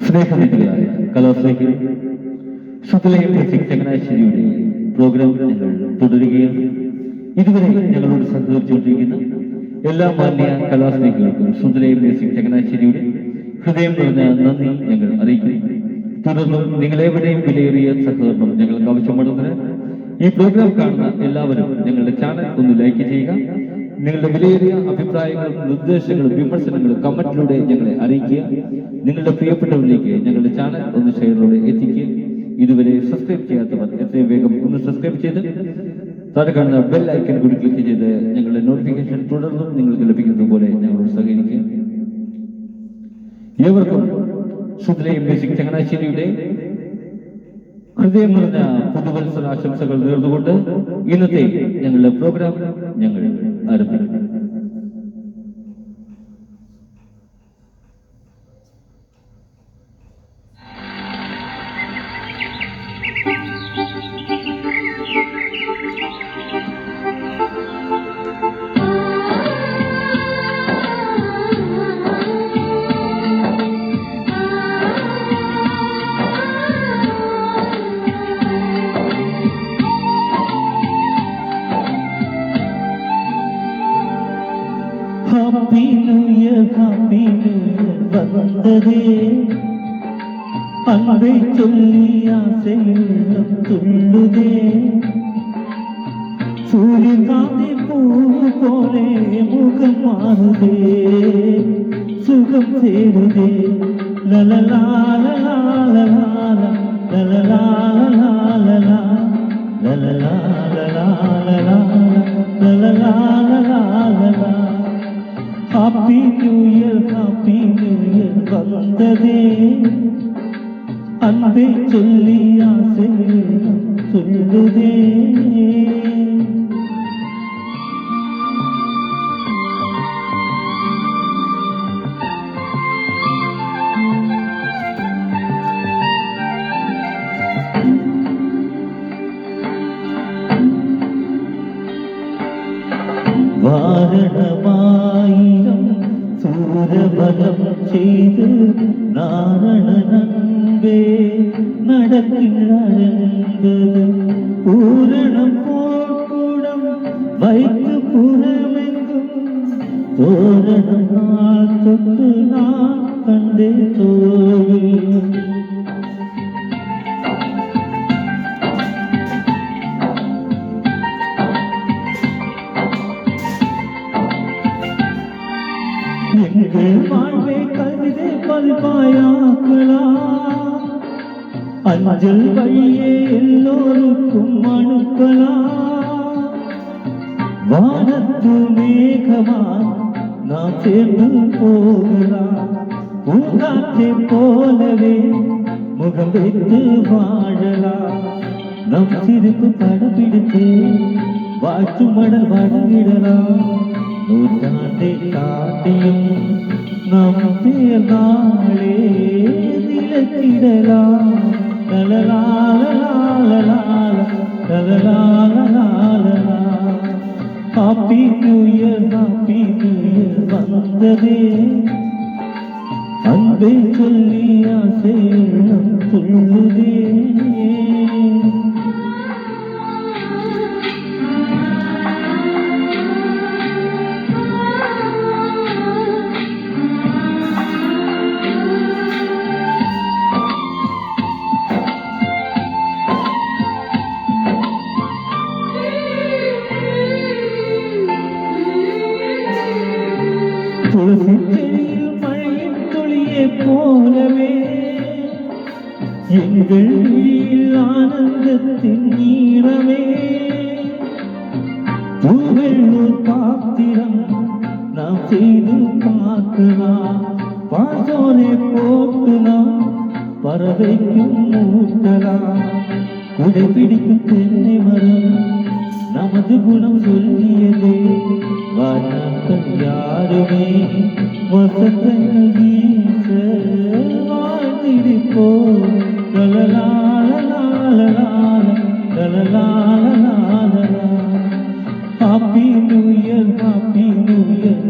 സ്നേഹനിധികളായ കലാസ്നേഹികൾ, ശുദ്ധലയം music ചങ്ങനാശ്ശേരിയുടെ programme ഞങ്ങൾ തുടരുകയാണ്. ഇതുവരെ ഞങ്ങളോട് സഹകരിച്ചുകൊണ്ടിരിക്കുന്ന എല്ലാ മാന്യ കലാസ്നേഹികൾക്കും ശുദ്ധലയം മ്യൂസിക് ചങ്ങനാശ്ശേരിയുടെ ഹൃദയം നിറഞ്ഞ നന്ദി ഞങ്ങൾ അറിയിക്കുന്നു. തുടർന്നും നിങ്ങളെവിടെയും വിലയേറിയ സഹകരണം ഞങ്ങൾക്ക് ആവശ്യമുള്ളതിന് ഈ പ്രോഗ്രാം കാണുന്ന എല്ലാവരും ഞങ്ങളുടെ ചാനൽ ഒന്ന് ലൈക്ക് ചെയ്യുക. നിങ്ങളുടെ വിലയേറിയ അഭിപ്രായങ്ങളും നിർദ്ദേശങ്ങളും വിമർശനങ്ങളും കമന്റിലൂടെ ഞങ്ങളെ അറിയിക്കുക. നിങ്ങളുടെ പ്രിയപ്പെട്ടവരിലേക്ക് ഞങ്ങളുടെ ചാനൽ ഒന്ന് ഷെയറിലൂടെ എത്തിക്കുക. ഇതുവരെ സബ്സ്ക്രൈബ് ചെയ്യാത്തവർ എത്രയും വേഗം ഒന്ന് സബ്സ്ക്രൈബ് ചെയ്ത് താഴെ കാണുന്ന ബെൽ ഐക്കൺ കൂടി ക്ലിക്ക് ചെയ്ത് ഞങ്ങളുടെ നോട്ടിഫിക്കേഷൻ തുടർന്നും നിങ്ങൾക്ക് ലഭിക്കുന്നത് പോലെ ഞങ്ങളോട് സഹകരിക്കുക. ഏവർക്കും ശുദ്ധലയം മ്യൂസിക് ചങ്ങനാശ്ശേരിയുടെ ഹൃദയം നിറഞ്ഞ പുതുവത്സര ആശംസകൾ നേർന്നുകൊണ്ട് ഇന്നത്തെ ഞങ്ങളുടെ പ്രോഗ്രാം ഞങ്ങൾ ആരംഭിക്കുന്നു. Happy New Year வந்ததே, அன்பை சொல்லி ஆசையுள்ளம் துள்ளுதே. சூரியகாந்தி பூ போலே முகம் மாறுதே, சுகம் சேருதே. லலலா லலலா லலலா லலலா லலலா லலலா லலலா லலலா. Happy New Year வந்ததே, அன்பை சொல்லி ஆசையுள்ளம் துள்ளுதே. வாரணமாயிரம் சூரபலம் செய்து நாரணனன்பே நடக்கின்றது. பூரணம் போர்க்குடம் வைத்து புறமெங்கும் தோரணம் நாள் தொட்டு நான் கண்டே தோழி. எங்கள் வாழ்வை கவிதை பதிப்பாயாக்கலாம், அஞ்சல் வழியே எல்லோருக்கும் அனுப்பலாம். வானத்து மேகமா நாம் சேர்ந்து போகலாம், பூங்காற்றை போலவே முகம் வைத்து வாழலாம். நம் சிரிப்பு படப்பிடித்து வாழ்த்து மடல் வழங்கிடலாம். நூற்றாண்டை காட்டியும் நம் பேர்நாளே நிலத்திடலாம். ஹாப்பி நியூ இயர் வந்ததே, அன்பை சொல்லி ஆசையுள்ளம் துள்ளுதே. துளசி செடியில் மழையின் துளியை போலவே எங்கள் விழியில் ஆனந்தத்தின் நீரமே. பூவெள்ளூர் பாத்திரம் நாம் செய்து பார்க்கலாம், பாசோனை போட்டு நாம் பறவைக்கும் மூட்டலாம். குடை பிடிக்கும் தென்னை மரம் நமது குணம் சொல்லியதே. வானங்கள் யாருமே வசந்தங்கள் வீச வாழ்ந்திருப்போ. ஹாப்பி நியூ இயர்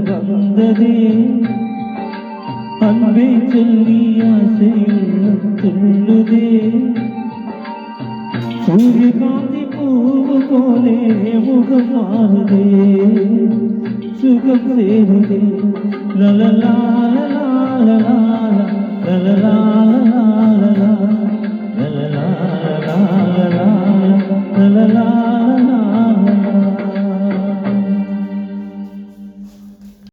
வந்ததே, அன்பே சொல்லி ஆசையுள்ள துள்ளுதே சூரியகாந்தி பூவு போலே முகம் மாறுதே சுகம் சேருதே லலலா லலலா லலலா